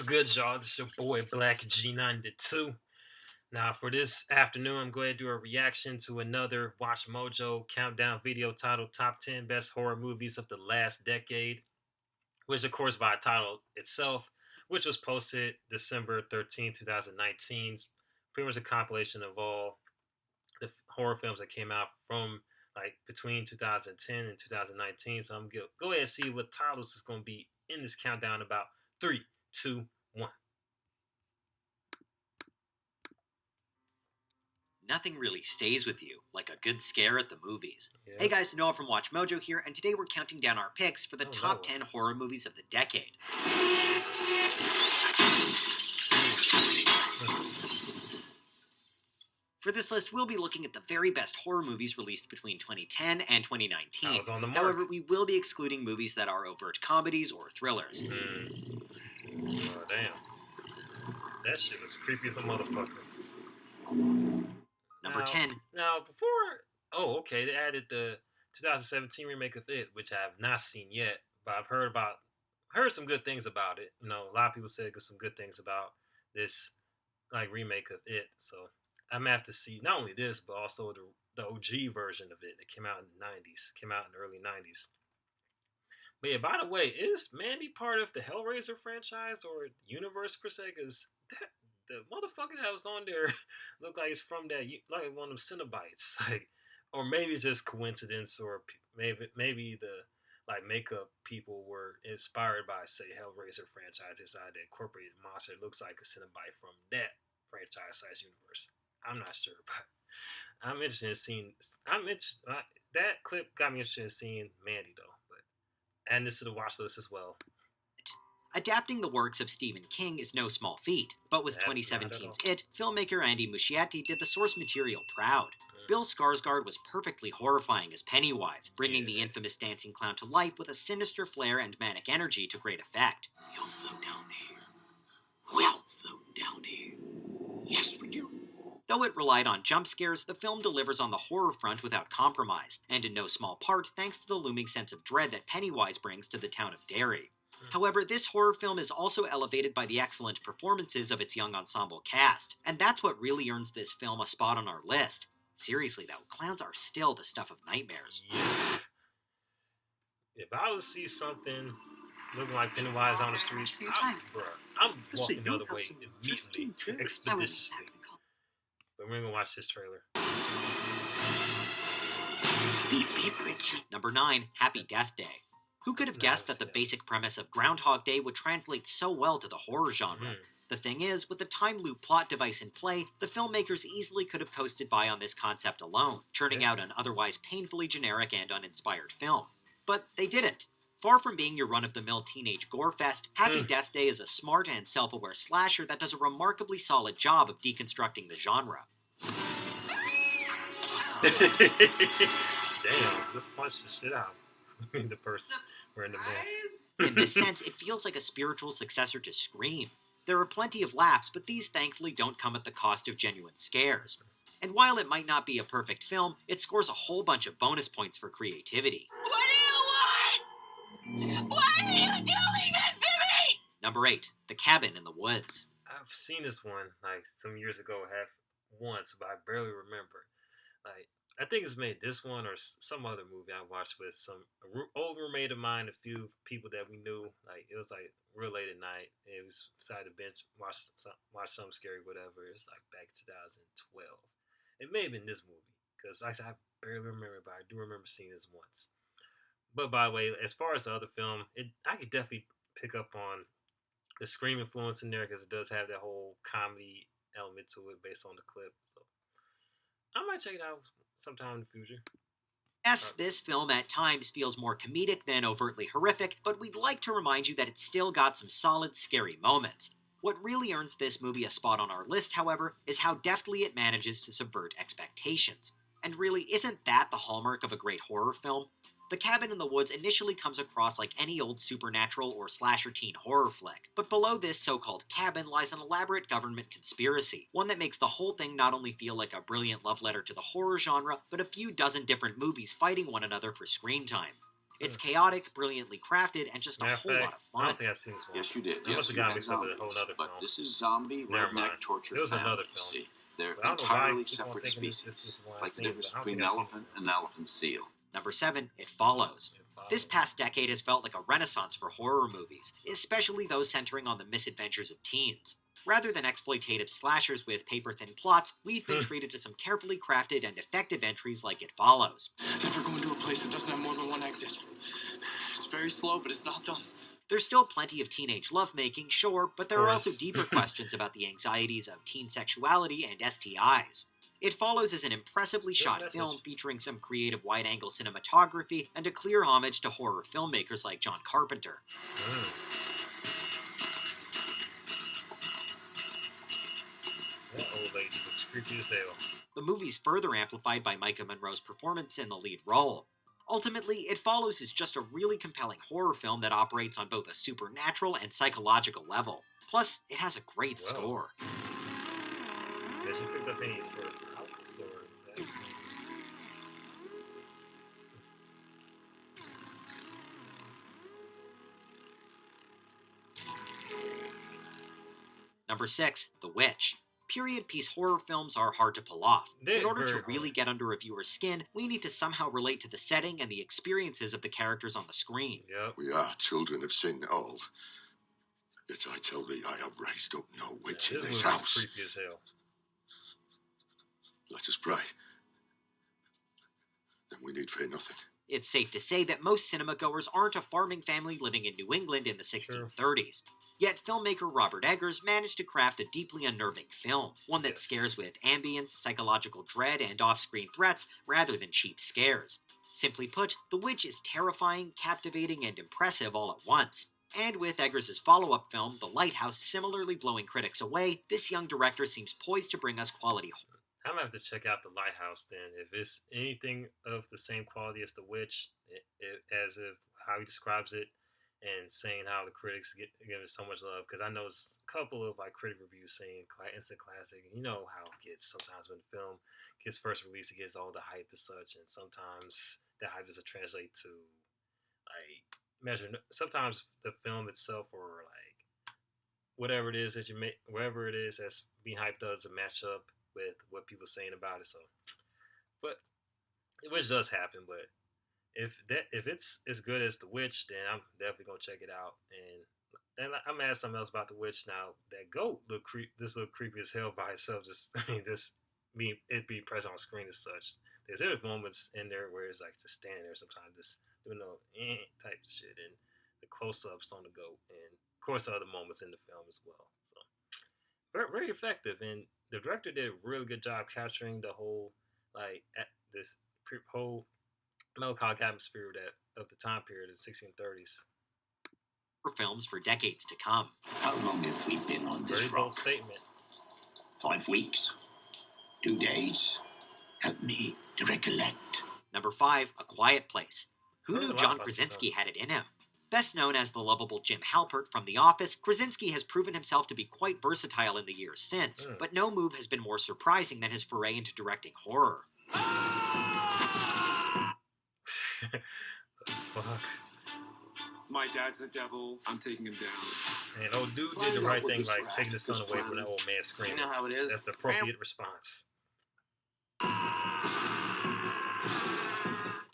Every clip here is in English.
good, y'all? This is your boy Black G92. Now, for this afternoon, I'm going to do a reaction to another Watch Mojo countdown video titled Top 10 Best Horror Movies of the Last Decade, which, of course, by title itself, which was posted December 13th, 2019. Pretty much a compilation of all the horror films that came out from like between 2010 and 2019. So I'm going to go ahead and see what titles is going to be in this countdown about 3, 2, 1. Nothing really stays with you like a good scare at the movies. Yeah. Hey guys, Noah from Watch Mojo here, and today we're counting down our picks for the top 10 horror movies of the decade. For this list, we'll be looking at the very best horror movies released between 2010 and 2019. I was on the mark. However, we will be excluding movies that are overt comedies or thrillers. Oh, damn. That shit looks creepy as a motherfucker. Number 10. Now, before... Oh, okay, they added the 2017 remake of It, which I have not seen yet, but I've heard some good things about it. You know, a lot of people said some good things about this like remake of It, so I'm gonna have to see not only this, but also the OG version of it that came out in the 90s, came out in the early 90s. But yeah, by the way, is Mandy part of the Hellraiser franchise or universe per se? Because the motherfucker that was on there looked like it's from that, like one of them Cenobites, like, or maybe it's just coincidence, or maybe the like makeup people were inspired by, say, Hellraiser franchise, decided to incorporate a monster that looks like a Cenobite from that franchise/universe. I'm not sure, but I'm interested in seeing. That clip got me interested in seeing Mandy though, but adding this to the watch list as well. Adapting the works of Stephen King is no small feat, but with 2017's It, filmmaker Andy Muschietti did the source material proud. Bill Skarsgård was perfectly horrifying as Pennywise, bringing the infamous dancing clown to life with a sinister flair and manic energy to great effect. You'll float down here. We'll float down here. Yes, we do. Though it relied on jump scares, the film delivers on the horror front without compromise, and in no small part thanks to the looming sense of dread that Pennywise brings to the town of Derry. However, this horror film is also elevated by the excellent performances of its young ensemble cast, and that's what really earns this film a spot on our list. Seriously though, clowns are still the stuff of nightmares. Yeah. If I would see something looking like Pennywise on the street, I'm walking the other way immediately, expeditiously. But we're gonna watch this trailer. Number 9, Happy Death Day. Who could have guessed that the basic premise of Groundhog Day would translate so well to the horror genre? The thing is, with the time loop plot device in play, the filmmakers easily could have coasted by on this concept alone, churning out an otherwise painfully generic and uninspired film. But they didn't. Far from being your run-of-the-mill teenage gore fest, Happy Death Day is a smart and self-aware slasher that does a remarkably solid job of deconstructing the genre. Damn, just punch the shit out of the person wearing the mask. In this sense, it feels like a spiritual successor to Scream. There are plenty of laughs, but these thankfully don't come at the cost of genuine scares. And while it might not be a perfect film, it scores a whole bunch of bonus points for creativity. What do you want? Why are you doing this to me? Number 8, The Cabin in the Woods. I've seen this one like some years ago, once, but I barely remember. Like, I think it's made this one or some other movie I watched with some old roommate of mine, a few people that we knew. Like, it was like real late at night. It was decided to watch something scary, whatever. It's like back 2012. It may have been this movie because like I barely remember, but I do remember seeing this once. But by the way, as far as the other film, I could definitely pick up on the Scream influence in there because it does have that whole comedy element to it based on the clip. So I might check it out sometime in the future. Yes, this film at times feels more comedic than overtly horrific, but we'd like to remind you that it's still got some solid, scary moments. What really earns this movie a spot on our list, however, is how deftly it manages to subvert expectations. And really, isn't that the hallmark of a great horror film? The Cabin in the Woods initially comes across like any old supernatural or slasher teen horror flick, but below this so-called cabin lies an elaborate government conspiracy, one that makes the whole thing not only feel like a brilliant love letter to the horror genre, but a few dozen different movies fighting one another for screen time. It's chaotic, brilliantly crafted, and just a Matter of whole lot fact, of I fun. don't think I've seen this one. Yes, you did. I must Yes, have you got had mixed up with a zombies. whole other But film. this is zombie Never mind. redneck torture It was family, another you film. see. They're But I don't know why entirely people are separate thinking this is species. one I've Like the seen, difference but I don't between think an I've seen elephant this and an elephant seal. Number 7, It Follows. one. This past decade has felt like a renaissance for horror movies, especially those centering on the misadventures of teens. Rather than exploitative slashers with paper-thin plots, we've been treated to some carefully crafted and effective entries like It Follows. Never go into a place that doesn't have more than one exit. It's very slow, but it's not done. There's still plenty of teenage lovemaking, sure, but there are also deeper questions about the anxieties of teen sexuality and STIs. It Follows is an impressively shot message. film featuring some creative wide-angle cinematography and a clear homage to horror filmmakers like John Carpenter. That old lady looks creepy as hell. The movie's further amplified by Micah Monroe's performance in the lead role. Ultimately, It Follows is just a really compelling horror film that operates on both a supernatural and psychological level. Plus, it has a great Whoa. score. Has she picked up any sort of house, or is that... Number 6, The Witch. Period piece horror films are hard to pull off. They're In order to very really hard. get under a viewer's skin, we need to somehow relate to the setting and the experiences of the characters on the screen. Yep. We are children of sin all. Yet I tell thee, I have raised up no witch in This this movie's house. creepy as hell. Let us pray. Then we need fear nothing. It's safe to say that most cinema goers aren't a farming family living in New England in the 1630s. Yet filmmaker Robert Eggers managed to craft a deeply unnerving film, one that Yes. scares with ambience, psychological dread, and off-screen threats rather than cheap scares. Simply put, The Witch is terrifying, captivating, and impressive all at once. And with Eggers' follow-up film, The Lighthouse, similarly blowing critics away, this young director seems poised to bring us quality horror. I'm gonna have to check out The Lighthouse then. If it's anything of the same quality as The Witch, as if how he describes it, and saying how the critics give it so much love, because I know it's a couple of like critic reviews saying instant classic. You know how it gets sometimes when the film gets first released, it gets all the hype and such, and sometimes that hype doesn't translate to like measure. Sometimes the film itself or like whatever it is that you make, wherever it is that's being hyped doesn't match up with what people are saying about it. So, but which does happen. But if it's as good as The Witch, then I'm definitely gonna check it out. And I'm gonna ask something else about The Witch now. That goat look creepy as hell by itself. Just this it being present on screen as such. There's moments in there where it's like just standing there sometimes just doing no type of shit, and the close-ups on the goat, and of course other moments in the film as well. So very, very effective, and the director did a really good job capturing the whole like this whole melancholic atmosphere of the time period of the 1630s. Films for decades to come. How long have we been on this Very rock? bold statement. 5 weeks? 2 days? Help me to recollect. Number 5, A Quiet Place. Who Heard a knew lot John about this Krasinski film. had it in him? Best known as the lovable Jim Halpert from The Office, Krasinski has proven himself to be quite versatile in the years since, but no move has been more surprising than his foray into directing horror. Fuck. My dad's the devil. I'm taking him down. And old dude did the right thing by taking the son away from that old man screaming. You know how it is. That's the appropriate response.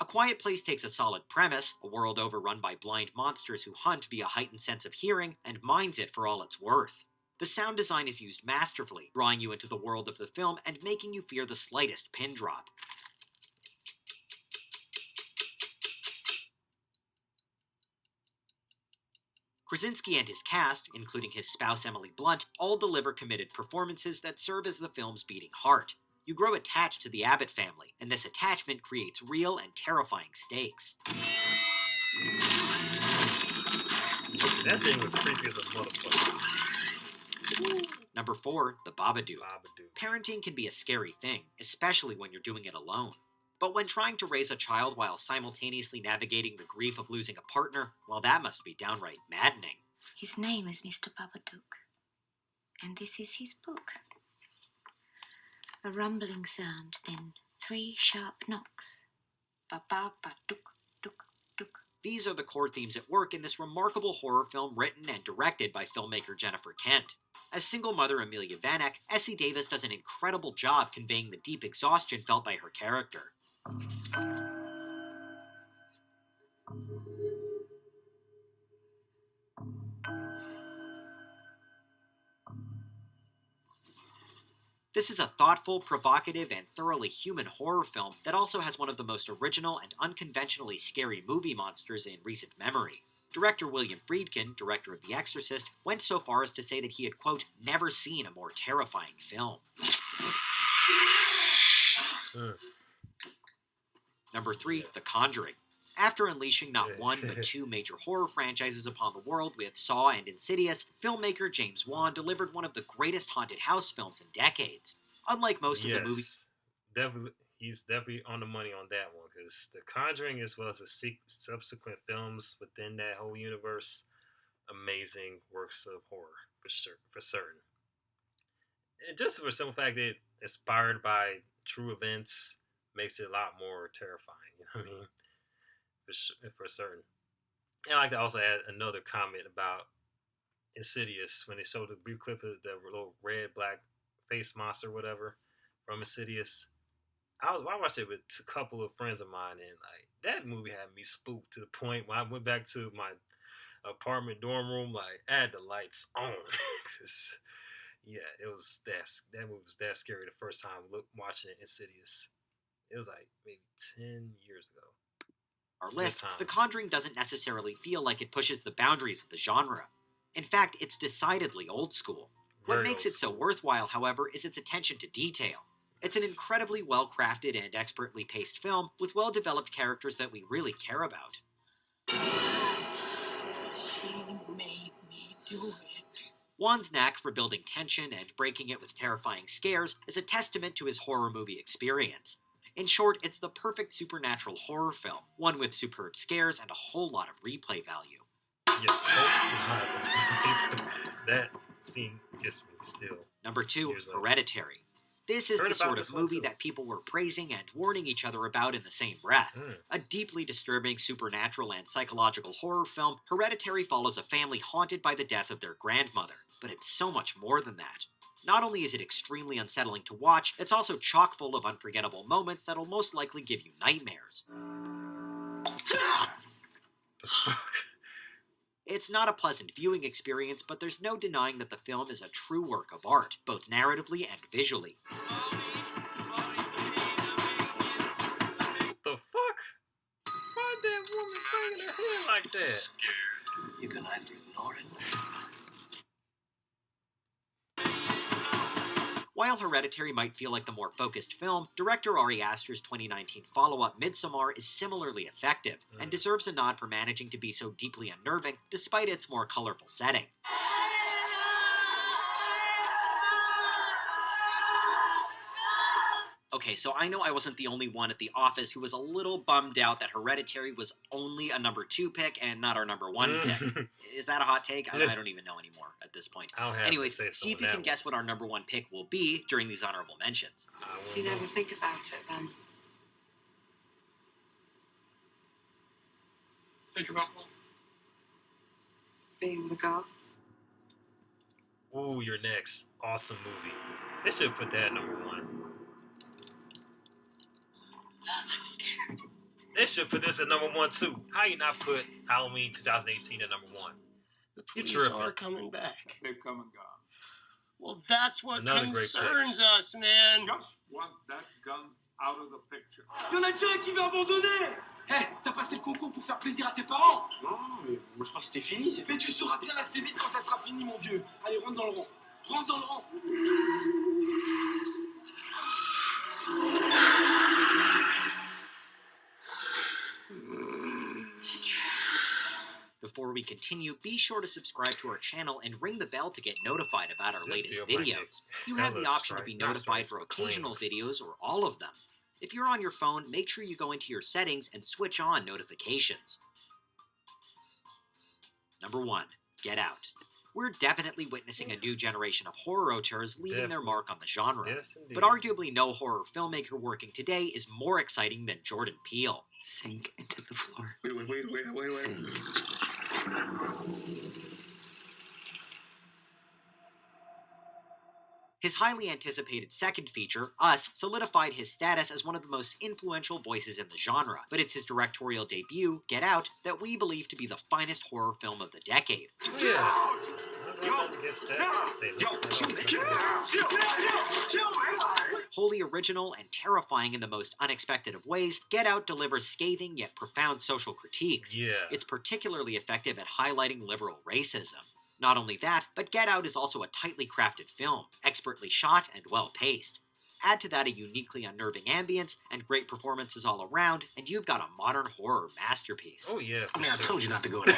A Quiet Place takes a solid premise, a world overrun by blind monsters who hunt via heightened sense of hearing, and mines it for all it's worth. The sound design is used masterfully, drawing you into the world of the film and making you fear the slightest pin drop. Krasinski and his cast, including his spouse Emily Blunt, all deliver committed performances that serve as the film's beating heart. You grow attached to the Abbott family, and this attachment creates real and terrifying stakes. That thing was creepy as a motherfucker. Number 4, The Babadook. Babadook. Parenting can be a scary thing, especially when you're doing it alone. But when trying to raise a child while simultaneously navigating the grief of losing a partner, well, that must be downright maddening. His name is Mr. Babadook, and this is his book. A rumbling sound, then 3 sharp knocks. Ba-ba-ba-dook, dook, dook. These are the core themes at work in this remarkable horror film written and directed by filmmaker Jennifer Kent. As single mother Amelia Vanek, Essie Davis does an incredible job conveying the deep exhaustion felt by her character. This is a thoughtful, provocative, and thoroughly human horror film that also has one of the most original and unconventionally scary movie monsters in recent memory. Director William Friedkin, director of The Exorcist, went so far as to say that he had, quote, never seen a more terrifying film. Number 3, The Conjuring. After unleashing not one but two major horror franchises upon the world with Saw and Insidious, filmmaker James Wan delivered one of the greatest haunted house films in decades. Unlike most of the movies... He's definitely on the money on that one, because The Conjuring, as well as the subsequent films within that whole universe, amazing works of horror, for certain. And just for the simple fact that it's inspired by true events makes it a lot more terrifying, you know what I mean? For certain. And I'd like to also add another comment about Insidious, when they showed the brief clip of the little red, black face monster, whatever, from Insidious. I watched it with a couple of friends of mine, and like that movie had me spooked to the point when I went back to my apartment dorm room, like I had the lights on. Yeah, it was that movie was that scary the first time watching Insidious. It was like maybe 10 years ago. Our list, The Conjuring doesn't necessarily feel like it pushes the boundaries of the genre. In fact, it's decidedly old school. What makes it so worthwhile, however, is its attention to detail. It's an incredibly well-crafted and expertly paced film with well-developed characters that we really care about. She made me do it. Wan's knack for building tension and breaking it with terrifying scares is a testament to his horror movie experience. In short, it's the perfect supernatural horror film, one with superb scares and a whole lot of replay value. Yes, that scene gets me still. Number 2, Hereditary. This is the sort of movie that people were praising and warning each other about in the same breath. A deeply disturbing supernatural and psychological horror film, Hereditary follows a family haunted by the death of their grandmother. But it's so much more than that. Not only is it extremely unsettling to watch, it's also chock full of unforgettable moments that'll most likely give you nightmares. The fuck? It's not a pleasant viewing experience, but there's no denying that the film is a true work of art, both narratively and visually. The fuck? Why that woman banging her head like that? You can either ignore it. While Hereditary might feel like the more focused film, director Ari Aster's 2019 follow-up Midsommar is similarly effective, and deserves a nod for managing to be so deeply unnerving despite its more colorful setting. Okay, so I know I wasn't the only one at the office who was a little bummed out that Hereditary was only a number 2 pick and not our number 1 pick. Is that a hot take? I don't even know anymore at this point. Anyways, see if you can guess what our number 1 pick will be during these honorable mentions. So you never think about it then? Think about what? Being with a girl? Ooh, you're next. Awesome movie. They should put that at number 1. I'm scared. They should put this at number 1 too. How you not put Halloween 2018 at number 1? The police are coming back. They've come and gone. Well, that's what concerns us, man. Just want that gun out of the picture. Y'en a déjà un qui va abandonner. Hé, t'as passé le concours pour faire plaisir à tes parents? Non, mais moi je crois que c'était fini. Mais tu sauras bien assez vite quand ça sera fini, mon vieux. Allez, rentre dans le rang. Rentre dans le rang. Before we continue, be sure to subscribe to our channel and ring the bell to get notified about our latest videos. You have the option to be notified for occasional videos or all of them. If you're on your phone, make sure you go into your settings and switch on notifications. Number 1. Get Out. We're definitely witnessing a new generation of horror auteurs leaving their mark on the genre. Yes, indeed. But arguably no horror filmmaker working today is more exciting than Jordan Peele. Sink into the floor. Wait. Sink. His highly anticipated second feature, Us, solidified his status as one of the most influential voices in the genre, but it's his directorial debut, Get Out, that we believe to be the finest horror film of the decade. Wholly original and terrifying in the most unexpected of ways, Get Out delivers scathing yet profound social critiques. It's particularly effective at highlighting liberal racism. Not only that, but Get Out is also a tightly crafted film, expertly shot and well-paced. Add to that a uniquely unnerving ambience and great performances all around, and you've got a modern horror masterpiece. Oh yeah. I told you not to go there.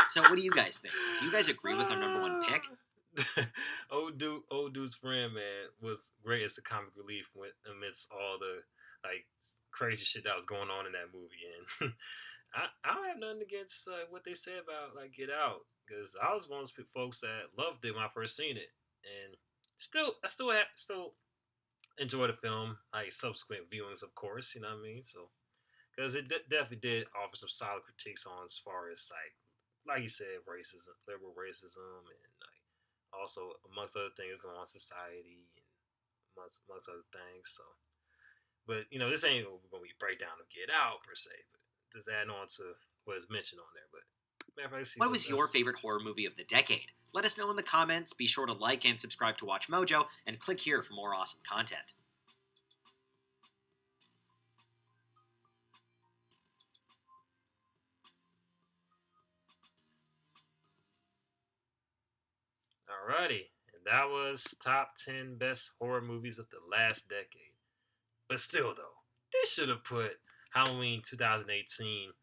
So what do you guys think? Do you guys agree with our number one pick? Old dude's friend, man, was great as a comic relief amidst all the crazy shit that was going on in that movie. And I don't have nothing against what they say about Get Out, because I was one of those folks that loved it when I first seen it, and I still enjoy the film, subsequent viewings, of course. You know what I mean? So because it definitely did offer some solid critiques on as far as like you said, racism, liberal racism, and also amongst other things going on in society and amongst other things. So, but this ain't gonna be a breakdown of Get Out per se, but just adding on to what is mentioned on there. But what was your favorite horror movie of the decade? Let us know in the comments. Be sure to like and subscribe to Watch Mojo, and click here for more awesome content. Alrighty, and that was top 10 best horror movies of the last decade. But still, though, they should have put Halloween 2018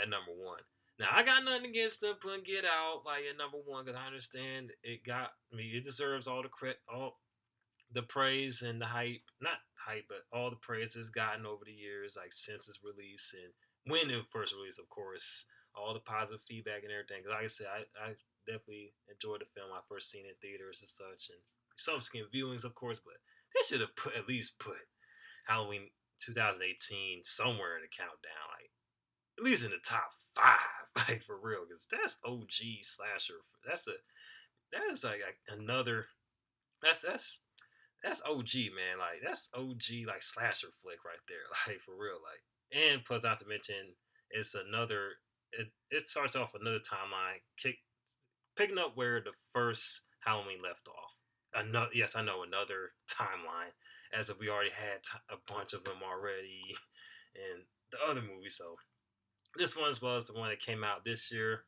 at number one. Now, I got nothing against them putting Get Out at number one, because I understand it deserves all the praise and the hype, not hype, but all the praise it's gotten over the years, since its release and when it first released, of course, all the positive feedback and everything. Because like I said, I definitely enjoyed the film. I first seen it in theaters and such, and subsequent viewings, of course. But they should have at least put Halloween 2018 somewhere in the countdown, at least in the top 5, for real, because that's OG slasher. That's another. That's OG, man. That's OG slasher flick right there, for real, And plus, not to mention, it's another. It starts off another timeline, picking up where the first Halloween left off. Yes, I know, another timeline, as if we already had a bunch of them already in the other movies. So this one was the one that came out this year.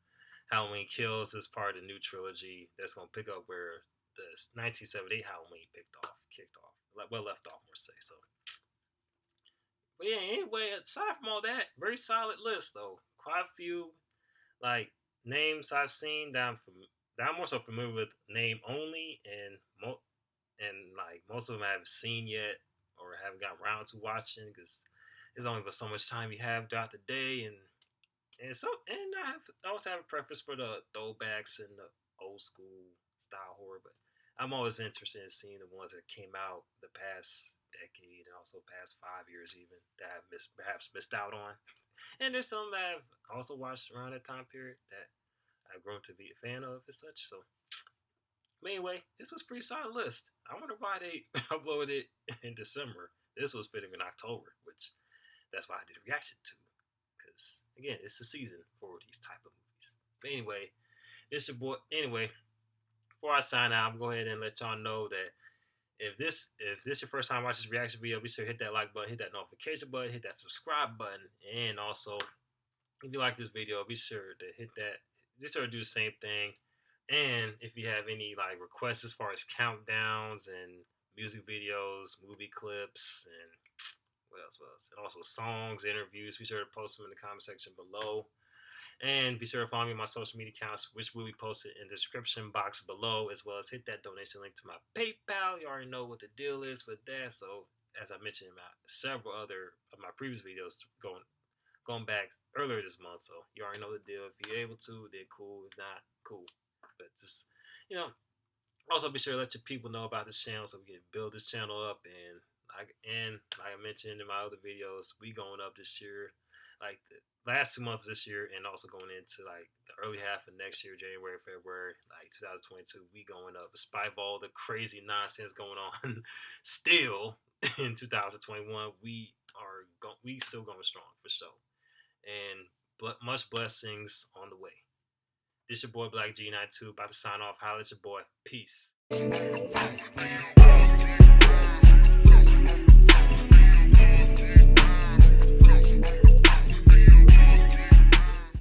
Halloween Kills is part of the new trilogy that's going to pick up where the 1978 Halloween left off, more say. So, but yeah, anyway, aside from all that, very solid list though. Quite a few names I've seen that I'm more so familiar with name only, and most of them I haven't seen yet or haven't got around to watching, because there's only but so much time you have throughout the day, and I also have a preference for the throwbacks and the old school style horror, but I'm always interested in seeing the ones that came out the past decade and also past 5 years even that I've perhaps missed out on. And there's some that I've also watched around that time period that I've grown to be a fan of and such. So, but anyway, this was a pretty solid list. I wonder why they uploaded it in December. This was fitting in October, which that's why I did a reaction to. Because, again, it's the season for these type of movies. But anyway, it's your boy. Anyway, before I sign out, I'm going to go ahead and let y'all know that if this your first time watching this reaction video, be sure to hit that like button, hit that notification button, hit that subscribe button, and also if you like this video, be sure to hit that. Be sure to do the same thing. And if you have any requests as far as countdowns and music videos, movie clips, and what else? And also songs, interviews, be sure to post them in the comment section below. And be sure to follow me on my social media accounts, which will be posted in the description box below, as well as hit that donation link to my PayPal. You already know what the deal is with that. So, as I mentioned in several other of my previous videos going back earlier this month, so you already know the deal. If you're able to, then cool. If not, cool. But just, you know, also be sure to let your people know about this channel so we can build this channel up. And like I mentioned in my other videos, we going up this year, like the last 2 months of this year, and also going into like the early half of next year, January, February, like 2022, we going up despite of all the crazy nonsense going on. Still in 2021, we still going strong for sure, and much blessings on the way. This your boy Black G92 about to sign off. Holla at your boy. Peace.